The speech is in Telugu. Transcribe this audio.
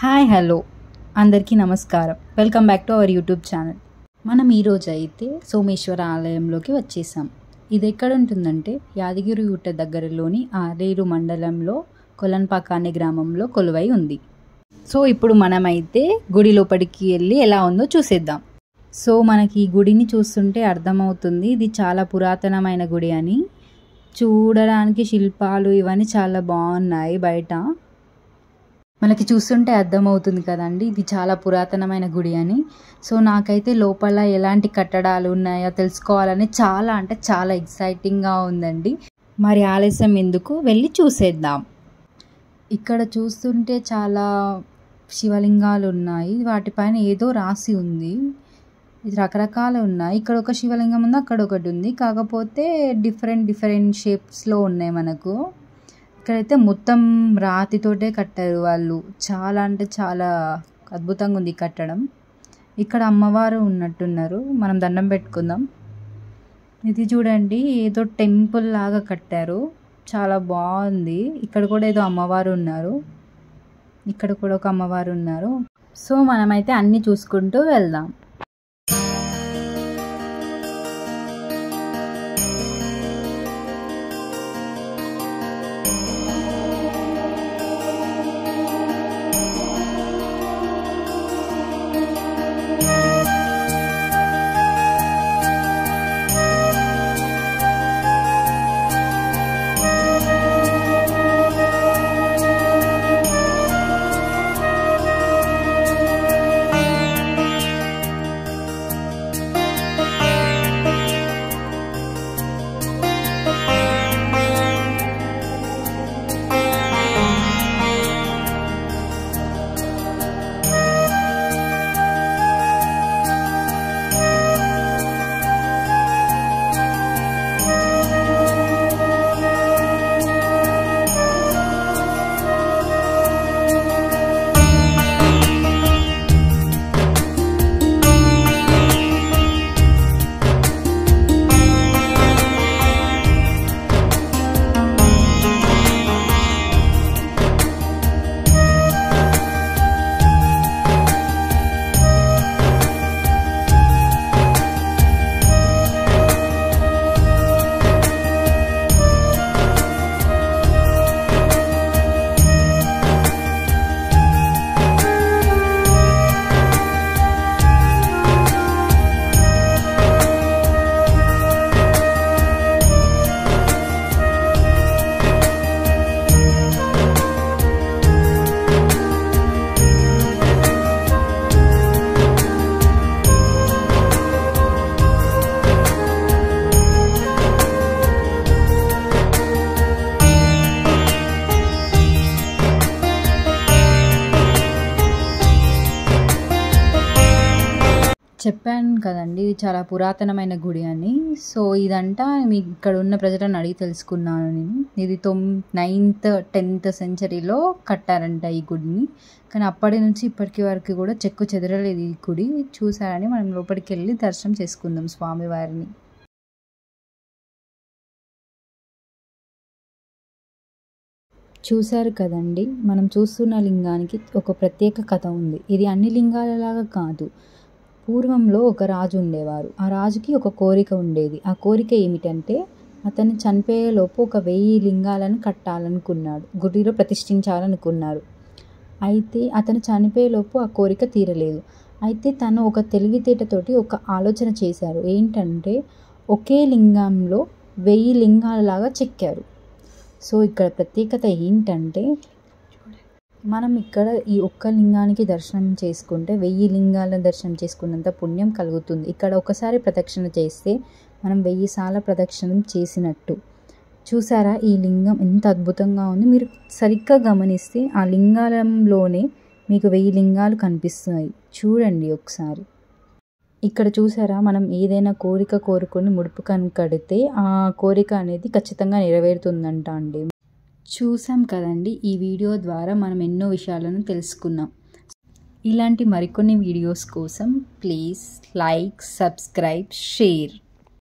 హాయ్ హలో అందరికీ నమస్కారం. Welcome back to our YouTube channel. మనం ఈరోజు అయితే సోమేశ్వర ఆలయంలోకి వచ్చేసాం. ఇది ఎక్కడ ఉంటుందంటే యాదగిరిగుట్ట దగ్గరలోని ఆలేరు మండలంలో కొలన్పాక అనే గ్రామంలో కొలువై ఉంది. సో ఇప్పుడు మనమైతే గుడి లోపలికి వెళ్ళి ఎలా ఉందో చూసేద్దాం. సో మనకి ఈ గుడిని చూస్తుంటే అర్థమవుతుంది ఇది చాలా పురాతనమైన గుడి అని. చూడడానికి శిల్పాలు ఇవన్నీ చాలా బాగున్నాయి. బయట మనకి చూస్తుంటే అర్థమవుతుంది కదండి ఇది చాలా పురాతనమైన గుడి అని. సో నాకైతే లోపల ఎలాంటి కట్టడాలు ఉన్నాయో తెలుసుకోవాలని చాలా ఎక్సైటింగ్గా ఉందండి. మరి ఆలస్యం ఎందుకు, వెళ్ళి చూసేద్దాం. ఇక్కడ చూస్తుంటే చాలా శివలింగాలు ఉన్నాయి. వాటిపైన ఏదో రాసి ఉంది. ఇది రకరకాలు ఉన్నాయి. ఇక్కడ ఒక శివలింగం ఉంది, అక్కడ ఒకటి ఉంది. కాకపోతే డిఫరెంట్ షేప్స్లో ఉన్నాయి. మనకు ఇక్కడైతే మొత్తం రాతితోటే కట్టారు వాళ్ళు. చాలా అద్భుతంగా ఉంది కట్టడం. ఇక్కడ అమ్మవారు ఉన్నట్టున్నారు. మనం దండం పెట్టుకుందాం. ఇది చూడండి ఏదో టెంపుల్ లాగా కట్టారు. చాలా బాగుంది. ఇక్కడ కూడా ఏదో అమ్మవారు ఉన్నారు. ఇక్కడ కూడా ఒక అమ్మవారు ఉన్నారు. సో మనమైతే అన్నీ చూసుకుంటూ వెళ్దాం. చెప్పాను కదండి ఇది చాలా పురాతనమైన గుడి అని. సో ఇదంతా మీకు ఇక్కడ ఉన్న ప్రజలను అడిగి తెలుసుకున్నాను నేను. ఇది 9th 10th సెంచరీలో కట్టారంట ఈ గుడిని. కానీ అప్పటి నుంచి ఇప్పటికి వరకు కూడా చెక్కు చెదరలేదు ఈ గుడి. చూసారని మనం లోపలికి వెళ్ళి దర్శనం చేసుకుందాం స్వామివారిని. చూశారు కదండి, మనం చూస్తున్న లింగానికి ఒక ప్రత్యేక కథ ఉంది. ఇది అన్ని లింగాలలాగా కాదు. పూర్వంలో ఒక రాజు ఉండేవారు. ఆ రాజుకి ఒక కోరిక ఉండేది. ఆ కోరిక ఏమిటంటే అతను చనిపోయేలోపు ఒక 1000 లింగాలను కట్టాలనుకున్నాడు, గుడిలో ప్రతిష్ఠించాలనుకున్నారు. అయితే అతను చనిపోయేలోపు ఆ కోరిక తీరలేదు. అయితే తను ఒక తెలివితేటతోటి ఒక ఆలోచన చేశారు. ఏంటంటే ఒకే లింగంలో 1000 లింగాలలాగా చెక్కారు. సో ఇక్కడ ప్రత్యేకత ఏంటంటే మనం ఇక్కడ ఈ ఒక్క లింగానికి దర్శనం చేసుకుంటే 1000 లింగాలను దర్శనం చేసుకున్నంత పుణ్యం కలుగుతుంది. ఇక్కడ ఒకసారి ప్రదక్షిణ చేస్తే మనం 1000 సార్లు ప్రదక్షిణం చేసినట్టు. చూసారా ఈ లింగం ఎంత అద్భుతంగా ఉంది. మీరు సరిగ్గా గమనిస్తే ఆ లింగాలంలోనే మీకు 1000 లింగాలు కనిపిస్తున్నాయి. చూడండి ఒకసారి. ఇక్కడ చూసారా, మనం ఏదైనా కోరిక కోరుకొని ముడుపు కడితే ఆ కోరిక అనేది ఖచ్చితంగా నెరవేరుతుందంట అండి. చూసాం కదండి, ఈ వీడియో ద్వారా మనం ఎన్నో విషయాలను తెలుసుకున్నాం. ఇలాంటి మరికొన్ని వీడియోస్ కోసం ప్లీజ్ లైక్, సబ్స్క్రైబ్, షేర్.